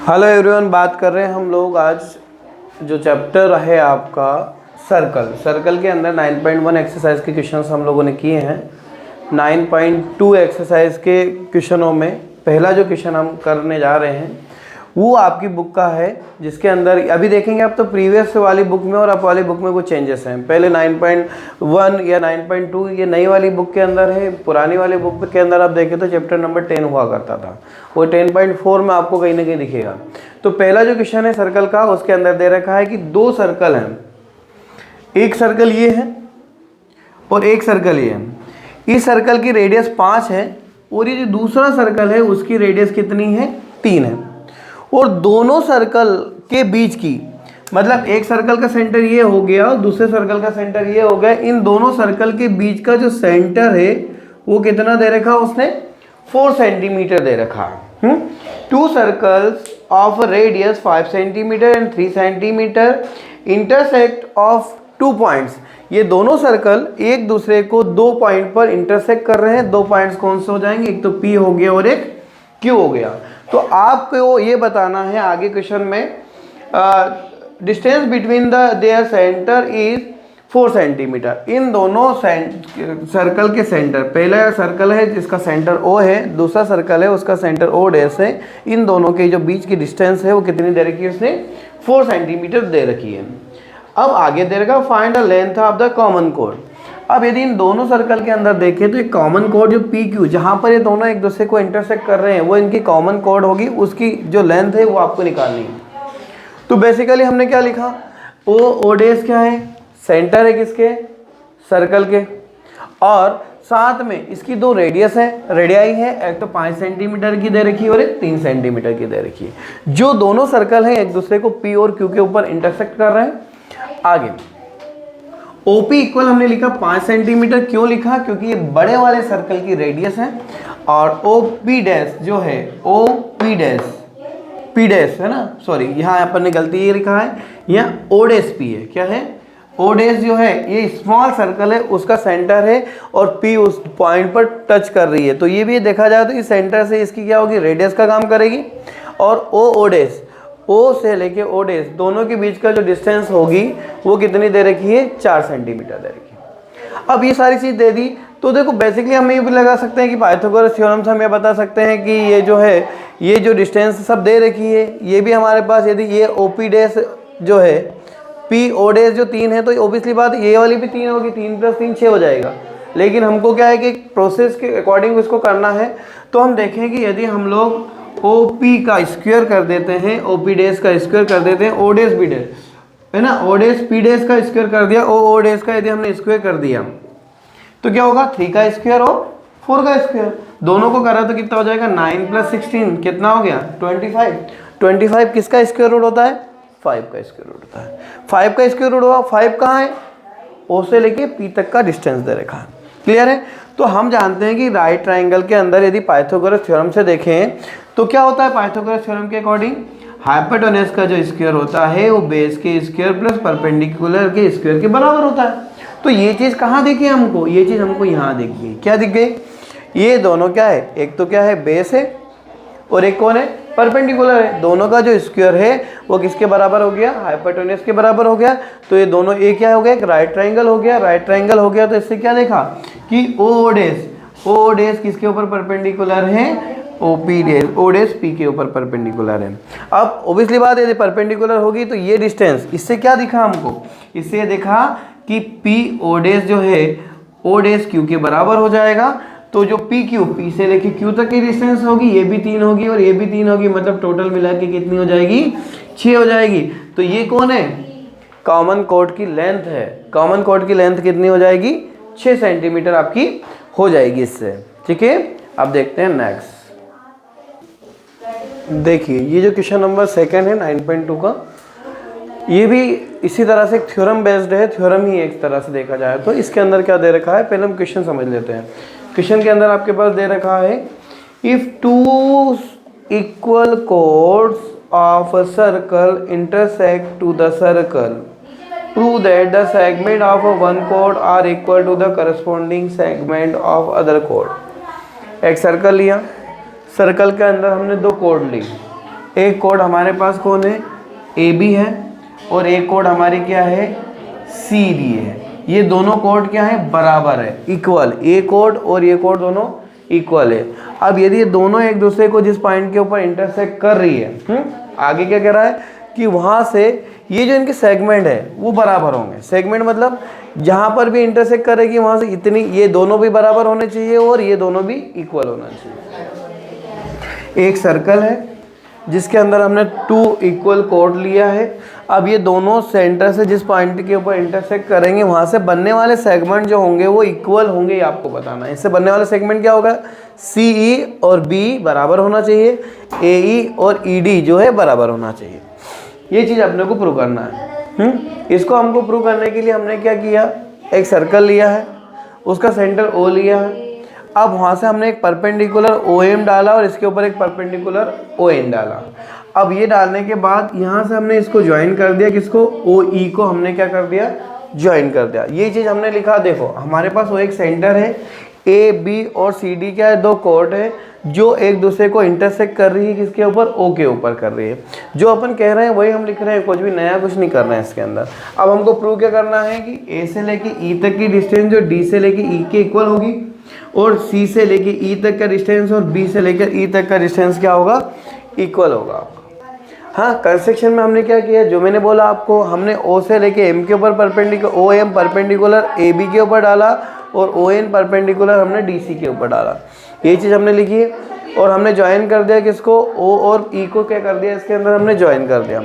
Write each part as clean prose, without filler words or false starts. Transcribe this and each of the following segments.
Hello everyone, बात कर रहे हैं हम लोग आज जो चैप्टर है आपका सर्कल के अंदर 9.1 एक्सरसाइज के क्वेश्चंस हम लोगों ने किए हैं। 9.2 एक्सरसाइज के क्वेश्चनों में पहला जो क्वेश्चन हम करने जा रहे हैं वो आपकी बुक का है, जिसके अंदर अभी देखेंगे आप तो प्रीवियस वाली बुक में और आप वाली बुक में कुछ चेंजेस हैं। पहले 9.1 या 9.2 ये नई वाली बुक के अंदर है, पुरानी वाली बुक के अंदर आप देखें तो चैप्टर नंबर 10 हुआ करता था, वो 10.4 में आपको कहीं ना कहीं दिखेगा। तो पहला जो क्वेश्चन है सर्कल का, उसके अंदर दे रखा है कि दो सर्कल हैं, एक सर्कल ये है और एक सर्कल ये है। इस सर्कल की रेडियस 5 है और ये जो दूसरा सर्कल है उसकी रेडियस कितनी है, 3 है। और दोनों सर्कल के बीच की, मतलब एक सर्कल का सेंटर ये हो गया और दूसरे सर्कल का सेंटर ये हो गया, इन दोनों सर्कल के बीच का जो सेंटर है वो कितना दे रखा उसने, 4 सेंटीमीटर दे रखा है। To circles of radius 5 centimetre and 3 centimetre intersect of 2 points. ये दोनों सर्कल एक दूसरे को 2 पॉइंट पर इंटरसेक्ट कर रहे हैं। 2 पॉइंट्स कौन से हो जाएंगे, एक तो P हो गया और एक Q हो गया। तो आपको ये बताना है आगे क्वेश्चन में, distance between their centre is 4 centimetre. इन दोनों सर्कल के सेंटर, पहला सर्कल है जिसका सेंटर O है, दूसरा सर्कल है उसका सेंटर O डैश है, इन दोनों के जो बीच की डिस्टेंस है वो कितनी दे रखी है, उसने 4 सेंटीमीटर दे रखी है। अब आगे दे रखा find the length of the common code. अब यदि इन दोनों सर्कल के अंदर देखें तो एक कॉमन कोड जो पी क्यू, जहाँ पर ये दोनों एक दूसरे को इंटरसेक्ट कर रहे हैं, वो इनकी कॉमन कोड होगी, उसकी जो लेंथ है वो आपको निकालनी है। तो बेसिकली हमने क्या लिखा, ओ डैश क्या है, सेंटर है किसके, सर्कल के, और साथ में इसकी 2 रेडियस है, रेडियाई है, एक तो 5 सेंटीमीटर की दे रखी है और एक 3 सेंटीमीटर की दे रखी है। जो दोनों सर्कल हैं एक दूसरे को पी और क्यू के ऊपर इंटरसेक्ट कर रहे हैं। आगे OP इक्वल हमने लिखा 5 सेंटीमीटर, क्यों लिखा, क्योंकि ये बड़े वाले सर्कल की रेडियस है, और OP डैश जो है, OP डैश P डैश है ना, सॉरी यहाँ अपन ने गलती ये लिखा है, यहाँ O डैश P है, क्या है, O डैश जो है ये स्मॉल सर्कल है उसका सेंटर है और P उस पॉइंट पर टच कर रही है। तो ये भी देखा जाए तो इस सेंटर से इसकी क्या होगी, रेडियस का काम करेगी। और O डैश, O से लेके O डैश दोनों के बीच का जो डिस्टेंस होगी वो कितनी दे रखी है, 4 सेंटीमीटर दे रखी है। अब ये सारी चीज़ दे दी तो देखो बेसिकली हम ये भी लगा सकते हैं कि पाइथागोरस थ्योरम से हम ये बता सकते हैं कि ये जो है, ये जो डिस्टेंस सब दे रखी है, ये भी हमारे पास, यदि ये OP डैश जो है, P O डैश जो 3 है तो ओबियसली बात ये वाली भी 3 होगी, 3 + 3 6 हो जाएगा। लेकिन हमको क्या है कि प्रोसेस के अकॉर्डिंग इसको करना है। तो हम देखें कि यदि हम लोग OP का स्क्वायर कर देते हैं, OP डैश का स्क्वायर कर देते हैं, O डैश B डैश है ना, O डैश P डैश का स्क्वायर कर दिया, O डैश का यदि हमने स्क्वायर कर दिया तो क्या होगा, 3 का स्क्वायर और 4 का स्क्वायर, दोनों को करा तो कितना हो जाएगा, 9 + 16 कितना हो गया, 25। 25 किसका स्क्वायर रूट होता है, 5 का स्क्वायर रूट होता है। 5 का स्क्वायर रूट हुआ, 5 कहाँ है, O से लेके P तक का डिस्टेंस दे रखा है। क्लियर है। तो हम जानते हैं कि राइट ट्राइंगल के अंदर यदि पाइथागोरस थ्योरम से देखें तो क्या होता है, पाइथागोरस थ्योरम के अकॉर्डिंग हाइपोटेनस का जो स्क्वायर होता है वो बेस के स्क्वायर प्लस परपेंडिकुलर के स्क्वायर के बराबर होता है। तो ये चीज़ कहाँ दिखी हमको, ये चीज़ हमको यहाँ दिखी है। क्या दिख गई, ये दोनों क्या है, एक तो क्या है, बेस है और एक कौन है, परपेंडिकुलर है। दोनों का जो स्क्वायर है वो किसके बराबर हो गया, हाइपोटेनस के बराबर हो गया। तो ये दोनों एक क्या हो गया, एक राइट ट्राइंगल हो गया। राइट ट्राइंगल हो गया तो इससे क्या देखा कि O डैश किसके ऊपर परपेंडिकुलर है, OP dash, O dash P के ऊपर परपेंडिकुलर है। अब ओबियसली बात है, यदि परपेंडिकुलर होगी तो ये डिस्टेंस, इससे क्या दिखा हमको, इससे ये देखा कि P O डैश जो है O डैश Q के बराबर हो जाएगा। तो जो P से लेके Q तक की डिस्टेंस होगी, ये भी 3 होगी और ये भी 3 होगी, मतलब टोटल मिला के कितनी हो जाएगी, 6 हो जाएगी। तो ये कौन है, कॉमन कोड की लेंथ है। कॉमन कोड की लेंथ कितनी हो जाएगी, 6 सेंटीमीटर आपकी हो जाएगी इससे। ठीक है, अब देखते हैं नेक्स्ट। देखिए ये जो क्वेश्चन नंबर 2 है 9.2 का, ये भी इसी तरह से एक थ्योरम बेस्ड है, थ्योरम ही एक तरह से देखा जाए तो। इसके अंदर क्या दे रखा है, पहले हम क्वेश्चन समझ लेते हैं। क्वेश्चन के अंदर आपके पास दे रखा है, if 2 equal chords of a circle intersect to the circle, prove that the segment of one chord are equal to the corresponding segment of other chord। एक सर्कल लिया, सर्कल के अंदर हमने 2 कोड ली, एक कोड हमारे पास कौन है, ए बी है, और एक कोड हमारी क्या है, सी डी है। ये दोनों कोड क्या है, बराबर है, इक्वल, ए कोड और ये कोड दोनों इक्वल है। अब यदि ये दोनों एक दूसरे को जिस पॉइंट के ऊपर इंटरसेक्ट कर रही है, आगे क्या कह रहा है कि वहाँ से ये जो इनके सेगमेंट है वो बराबर होंगे। सेगमेंट मतलब जहाँ पर भी इंटरसेक्ट करेगी वहाँ से इतनी, ये दोनों भी बराबर होने चाहिए और ये दोनों भी इक्वल होना चाहिए। एक सर्कल है जिसके अंदर हमने 2 इक्वल कोड लिया है। अब ये दोनों सेंटर से जिस पॉइंट के ऊपर इंटरसेक्ट करेंगे वहाँ से बनने वाले सेगमेंट जो होंगे वो इक्वल होंगे, ये आपको बताना है। इससे बनने वाला सेगमेंट क्या होगा, सी ई और बी बराबर होना चाहिए, ए ई और ई डी जो है बराबर होना चाहिए। ये चीज़ अपने को प्रूव करना है। इसको हमको प्रूव करने के लिए हमने क्या किया, एक सर्कल लिया है, उसका सेंटर ओ लिया है। अब वहाँ से हमने एक परपेंडिकुलर ओ एम डाला और इसके ऊपर एक परपेंडिकुलर ओ एन डाला। अब ये डालने के बाद यहाँ से हमने इसको ज्वाइन कर दिया, किसको, ओ ई को हमने क्या कर दिया, ज्वाइन कर दिया। ये चीज़ हमने लिखा, देखो हमारे पास वो एक सेंटर है, ए बी और सी डी क्या है, 2 कोड है जो एक दूसरे को इंटरसेक्ट कर रही है, किसके ऊपर, ओ के ऊपर कर रही है। जो अपन कह रहे हैं वही हम लिख रहे हैं, कुछ भी नया कुछ नहीं कर रहे हैं इसके अंदर। अब हमको प्रूव क्या करना है कि ए से लेके ई तक की डिस्टेंस जो डी से लेके ई के इक्वल होगी, और सी से लेके ई तक का डिस्टेंस और बी से लेकर ई तक का डिस्टेंस क्या होगा, इक्वल होगा आपका। हाँ, कंस्ट्रक्शन में हमने क्या किया, जो मैंने बोला आपको, हमने ओ से लेके एम के ऊपर perpendicular, O M perpendicular A B के ऊपर डाला और ओ एन परपेंडिकुलर हमने डी सी के ऊपर डाला। ये चीज़ हमने लिखी है और हमने ज्वाइन कर दिया किसको, ओ और ई को क्या कर दिया, इसके अंदर हमने ज्वाइन कर दिया।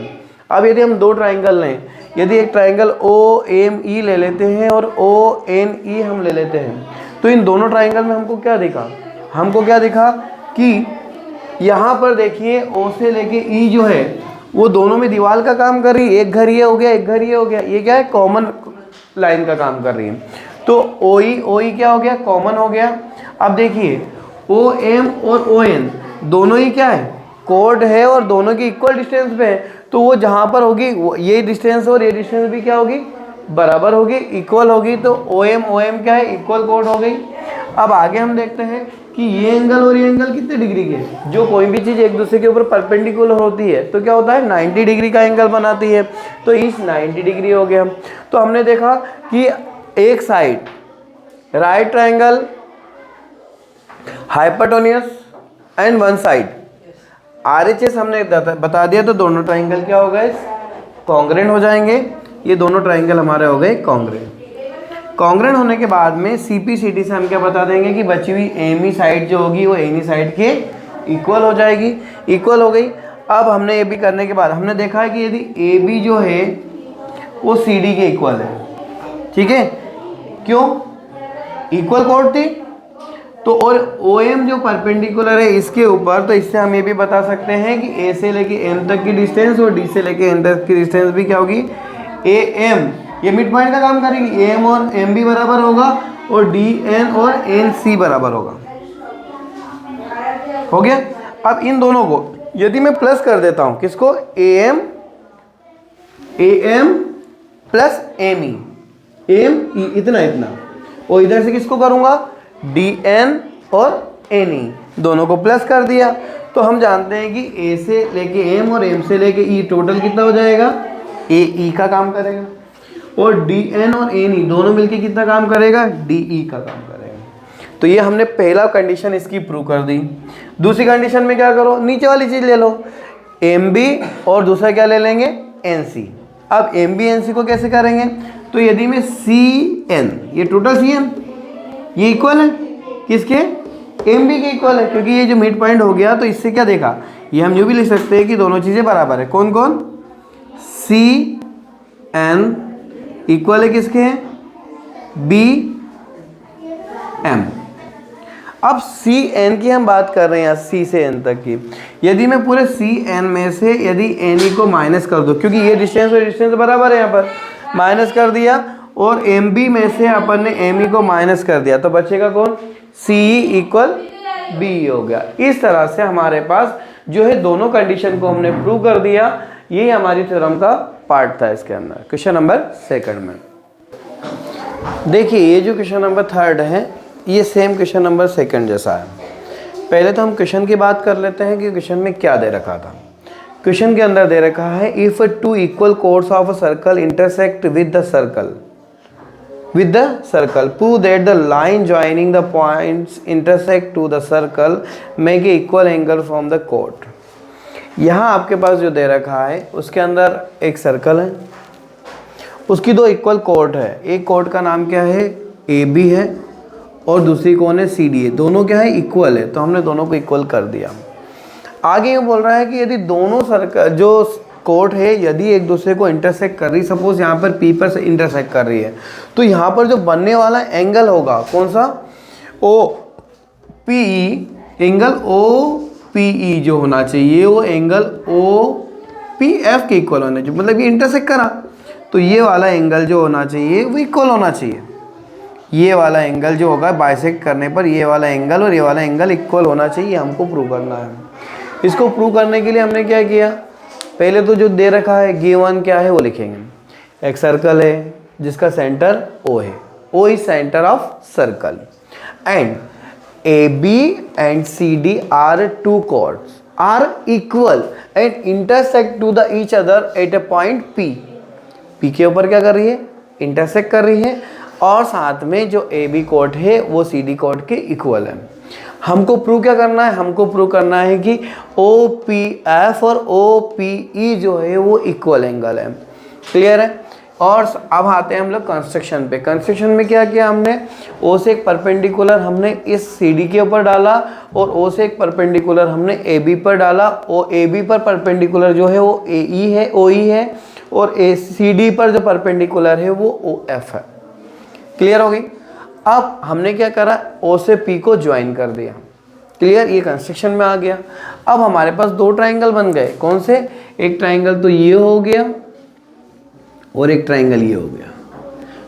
अब यदि हम 2 ट्राइंगल लें, यदि एक ट्राइंगल ओ एम ई ले लेते हैं और ओ एन ई हम ले लेते हैं, तो इन दोनों ट्राइंगल में हमको क्या दिखा, हमको क्या दिखा कि यहाँ पर देखिए ओ से लेके ई जो है वो दोनों में दीवार का काम कर रही है। एक घर ये हो गया, एक घर ये हो गया, ये क्या है, कॉमन लाइन का काम कर रही है। तो ओ ई क्या हो गया, कॉमन हो गया। अब देखिए ओ एम और ओ एन दोनों ही क्या है, कोड है और दोनों की इक्वल डिस्टेंस पे है। तो वो जहाँ पर होगी ये डिस्टेंस और ये डिस्टेंस भी क्या होगी, बराबर होगी, इक्वल होगी। तो ओ एम क्या है, इक्वल कोड हो गई। अब आगे हम देखते हैं कि ये एंगल और ये एंगल कितने डिग्री के, जो कोई भी चीज़ एक दूसरे के ऊपर परपेंडिकुलर होती है तो क्या होता है, 90 डिग्री का एंगल बनाती है। तो इस 90 डिग्री हो गया। तो हमने देखा कि एक side right triangle hypotenuse and one side RHS हमने बता दिया, तो दोनों ट्राइंगल क्या हो गए, कॉन्ग्रेंट हो जाएंगे। ये दोनों ट्राइंगल हमारे हो गए कॉन्ग्रेंट। कॉन्ग्रेंट होने के बाद में CPCD से हम क्या बता देंगे कि बची हुई एमी साइड जो होगी वो एनी साइड के इक्वल हो जाएगी, इक्वल हो गई। अब हमने ये भी करने के बाद हमने देखा है कि यदि AB जो है वो CD के इक्वल है, ठीक है, क्यों, इक्वल कोड थी। तो और OM जो परपेंडिकुलर है इसके ऊपर, तो इससे हम ये भी बता सकते हैं कि A से लेके M तक की डिस्टेंस और D से लेके N तक की डिस्टेंस भी क्या होगी, AM, ये मिड पॉइंट का काम करेगी। AM और MB बराबर होगा और DN और NC बराबर होगा। हो गया। अब इन दोनों को यदि मैं प्लस कर देता हूं, किसको, AM प्लस ME, ME इतना इतना, और इधर से किसको करूंगा, DN और NE, दोनों को प्लस कर दिया। तो हम जानते हैं कि A से लेके M और M से लेके E टोटल कितना हो जाएगा, AE का काम करेगा, और DN और NE दोनों मिलके कितना काम करेगा, DE का काम करेगा। तो ये हमने पहला कंडीशन इसकी प्रूव कर दी। दूसरी कंडीशन में क्या करो, नीचे वाली चीज़ ले लो, MB और दूसरा क्या ले लेंगे, NC। अब MB NC को कैसे करेंगे, तो यदि मैं CN, ये टोटल CN ये इक्वल है किसके, MB के इक्वल है, क्योंकि ये जो मिड पॉइंट हो गया। तो इससे क्या देखा, ये हम यूँ भी लिख सकते हैं कि दोनों चीज़ें बराबर है। कौन कौन, CN इक्वल है किसके हैं, BM। अब CN की हम बात कर रहे हैं C से N तक की। यदि मैं पूरे CN में से यदि NE को माइनस कर दूं, क्योंकि ये डिस्टेंस और डिस्टेंस बराबर है, यहाँ पर माइनस कर दिया, और MB में से अपन ने ME को माइनस कर दिया, तो बचेगा कौन, CE इक्वल BE हो गया। इस तरह से हमारे पास जो है दोनों कंडीशन को हमने प्रूव कर दिया। ये हमारी थ्योरम का पार्ट था इसके अंदर। क्वेश्चन नंबर 2 में देखिए, ये जो क्वेश्चन नंबर 3 है ये सेम क्वेश्चन नंबर 2 जैसा है। पहले तो हम क्वेश्चन की बात कर लेते हैं कि क्वेश्चन में क्या दे रखा था। क्वेश्चन के अंदर दे रखा है if two equal course of a circle intersect with the circle prove that the line joining the points intersect to the circle make a equal angle from the chord। यहाँ आपके पास जो दे रखा है उसके अंदर एक सर्कल है, उसकी दो इक्वल कोड है। एक कोड का नाम क्या है, ए बी है, और दूसरी कौन है, सी डी है। दोनों क्या है, इक्वल है, तो हमने दोनों को इक्वल कर दिया। आगे ये बोल रहा है कि यदि दोनों सर्कल जो कोड है यदि एक दूसरे को इंटरसेक्ट कर रही, सपोज यहाँ पर पी पर से इंटरसेक्ट कर रही है, तो यहाँ पर जो बनने वाला एंगल होगा कौन सा, O P E, angle O P E जो होना चाहिए वो एंगल ओ पी एफ के इक्वल होना चाहिए। मतलब ये इंटरसेक्ट करा तो ये वाला एंगल जो होना चाहिए वो इक्वल होना चाहिए। ये वाला एंगल जो होगा बाइसेक्ट करने पर ये वाला एंगल और ये वाला एंगल इक्वल होना चाहिए, हमको प्रूव करना है। इसको प्रूव करने के लिए हमने क्या किया, पहले तो जो दे रखा है गिवन क्या है वो लिखेंगे। एक सर्कल है जिसका सेंटर ओ है, O is centre of circle, and A B and C D are two chords are equal and intersect to the each other at a point P. P के ऊपर क्या कर रही है, इंटरसेक्ट कर रही है, और साथ में जो ए बी कॉर्ड है वो सी डी कॉर्ड के इक्वल है। हमको प्रूव क्या करना है, हमको प्रूव करना है कि ओ पी एफ और ओ पी ई जो है वो इक्वल एंगल है। क्लियर है। और अब आते हैं हम लोग कंस्ट्रक्शन पे। कंस्ट्रक्शन में क्या किया हमने, ओ से एक परपेंडिकुलर हमने इस सी डी के ऊपर डाला, और ओ से एक परपेंडिकुलर हमने ए बी पर डाला। ओ ए बी पर परपेंडिकुलर जो है वो ए ई है, ओ ई है, और ए सी डी पर जो परपेंडिकुलर है वो ओ एफ है। क्लियर हो गई। अब हमने क्या करा, ओ से पी को ज्वाइन कर दिया। क्लियर, ये कंस्ट्रक्शन में आ गया। अब हमारे पास दो ट्राइंगल बन गए। कौन से, एक ट्राइंगल तो ये हो गया और एक ट्राइंगल ये हो गया।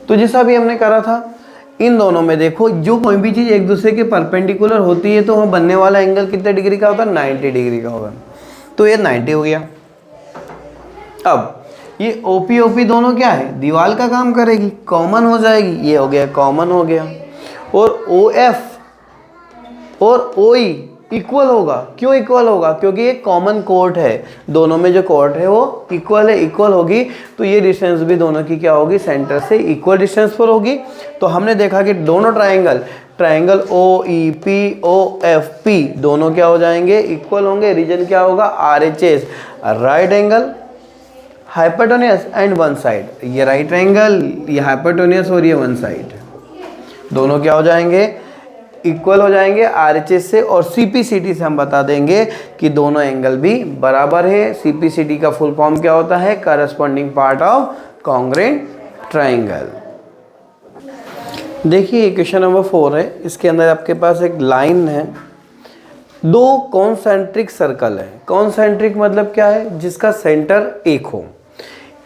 तो जैसा भी हमने करा था इन दोनों में देखो, जो कोई भी चीज़ एक दूसरे के परपेंडिकुलर होती है तो वहाँ बनने वाला एंगल कितने डिग्री का होता है, 90 डिग्री का होगा। तो ये 90 हो गया। अब ये OP दोनों क्या है, दीवार का काम करेगी, कॉमन हो जाएगी। ये हो गया, कॉमन हो गया। और OF और OE इक्वल होगा। क्यों इक्वल होगा, क्योंकि ये कॉमन कोड है, दोनों में जो कोड है वो इक्वल है। इक्वल होगी तो ये डिस्टेंस भी दोनों की क्या होगी, सेंटर से इक्वल डिस्टेंस पर होगी। तो हमने देखा कि दोनों ट्राइंगल OEPOFP दोनों क्या हो जाएंगे, इक्वल होंगे। रीजन क्या होगा, RHS, right angle hypotenuse and one side. ये राइट एंगल, ये हाइपोटेन्यूस और ये वन साइड, दोनों क्या हो जाएंगे, इक्वल हो जाएंगे RHS से। और CPCT से हम बता देंगे कि दोनों एंगल भी बराबर है। CPCT का फुल फॉर्म क्या होता है, corresponding part of congruent triangle. देखिए क्वेश्चन नंबर 4 है। इसके अंदर आपके पास एक लाइन है, दो कॉन्सेंट्रिक सर्कल है। कॉन्सेंट्रिक मतलब क्या है, जिसका सेंटर एक हो।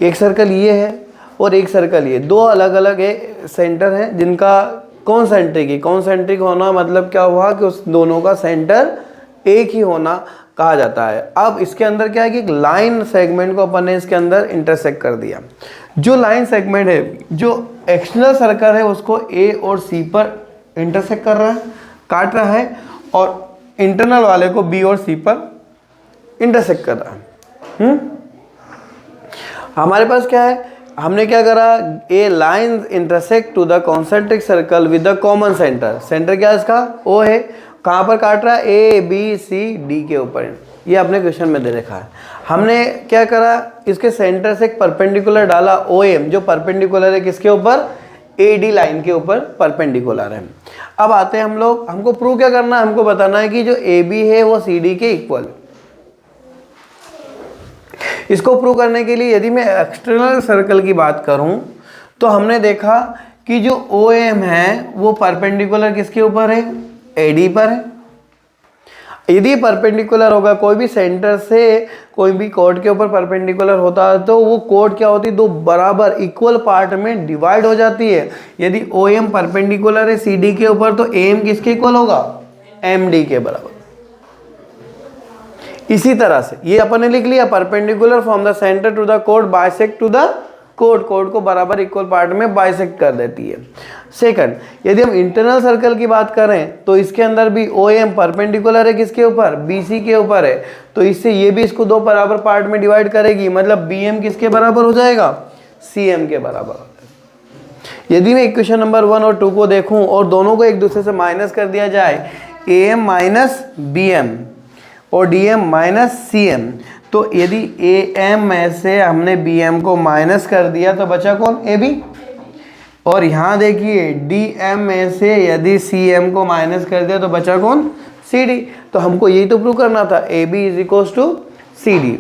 एक सर्कल ये है और एक सर्कल ये, दो अलग अलग सेंटर हैं जिनका कॉन्सेंट्रिक है। कॉन्सेंट्रिक होना मतलब क्या हुआ कि उस दोनों का सेंटर एक ही होना कहा जाता है। अब इसके अंदर क्या है कि एक लाइन सेगमेंट को अपन ने इसके अंदर इंटरसेक्ट कर दिया। जो लाइन सेगमेंट है, जो एक्सटर्नल सर्कल है उसको ए और सी पर इंटरसेक्ट कर रहा है, काट रहा है, और इंटरनल वाले को बी और सी पर इंटरसेक्ट कर रहा है। हमारे पास क्या है, हमने क्या करा, a line intersect to the concentric circle with the common centre. Centre क्या है इसका, ओ है। कहाँ पर काट रहा है, ए बी सी डी के ऊपर। ये अपने क्वेश्चन में दे रखा है। हमने क्या करा, इसके सेंटर से एक परपेंडिकुलर डाला OM, जो परपेंडिकुलर है किसके ऊपर, AD लाइन के ऊपर परपेंडिकुलर है। अब आते हैं हम लोग, हमको प्रूव क्या करना है, हमको बताना है कि जो AB है वो CD के इक्वल। इसको प्रूव करने के लिए यदि मैं एक्सटर्नल सर्कल की बात करूं तो हमने देखा कि जो OM है वो परपेंडिकुलर किसके ऊपर है, AD पर है। यदि परपेंडिकुलर होगा, कोई भी सेंटर से कोई भी कोड के ऊपर परपेंडिकुलर होता है तो वो कोड क्या होती है, दो बराबर इक्वल पार्ट में डिवाइड हो जाती है। यदि OM परपेंडिकुलर है CD के ऊपर तो AM किसके इक्वल होगा, MD के बराबर। इसी तरह से ये अपन ने लिख लिया, perpendicular from the centre to the code bisect to the code को बराबर इक्वल पार्ट में बाइसेक्ट कर देती है। सेकंड, यदि हम इंटरनल सर्कल की बात करें तो इसके अंदर भी OM परपेंडिकुलर है किसके ऊपर, BC के ऊपर है, तो इससे ये भी इसको दो बराबर पार्ट में डिवाइड करेगी, मतलब BM किसके बराबर हो जाएगा, CM के बराबर। यदि मैं इक्वेशन नंबर 1 और 2 को देखूं और दोनों को एक दूसरे से माइनस कर दिया जाए, AM माइनस BM और DM माइनस CM, तो यदि AM में से हमने BM को माइनस कर दिया तो बचा कौन, AB। और यहाँ देखिए DM में से यदि CM को माइनस कर दिया तो बचा कौन, CD। तो हमको यही तो प्रूव करना था, AB is equal to CD।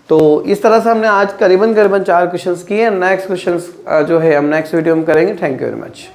तो इस तरह से हमने आज करीबन 4 क्वेश्चंस किए। नेक्स्ट क्वेश्चंस जो है हम नेक्स्ट वीडियो में करेंगे। Thank you very much.